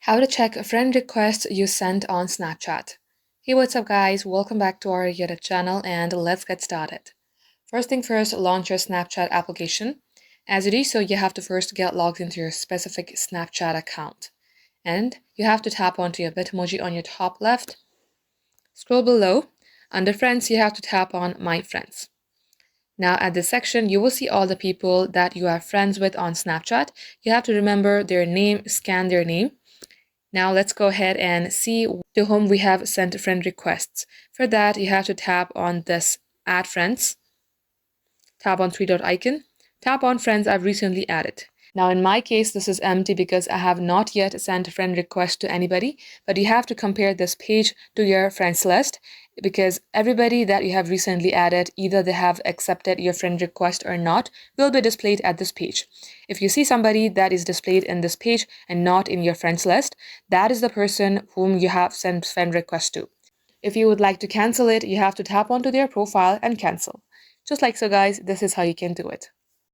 How to check a friend request you sent on Snapchat. Hey, what's up, guys? Welcome back to our YouTube channel and let's get started. First thing first, launch your Snapchat application. As you do so, you have to first get logged into your specific Snapchat account. And you have to tap onto your Bitmoji on your top left. Scroll below. Under Friends, you have to tap on My Friends. Now at this section, you will see all the people that you are friends with on Snapchat. You have to remember their name, scan their name. Now let's go ahead and see to whom we have sent friend requests. For that, you have to tap on this Add Friends, tap on three dot icon, tap on Friends I've recently added. Now in my case, this is empty because I have not yet sent a friend request to anybody, but you have to compare this page to your friends list because everybody that you have recently added, either they have accepted your friend request or not, will be displayed at this page. If you see somebody that is displayed in this page and not in your friends list, that is the person whom you have sent friend request to. If you would like to cancel it, you have to tap onto their profile and cancel. Just like so, guys, this is how you can do it.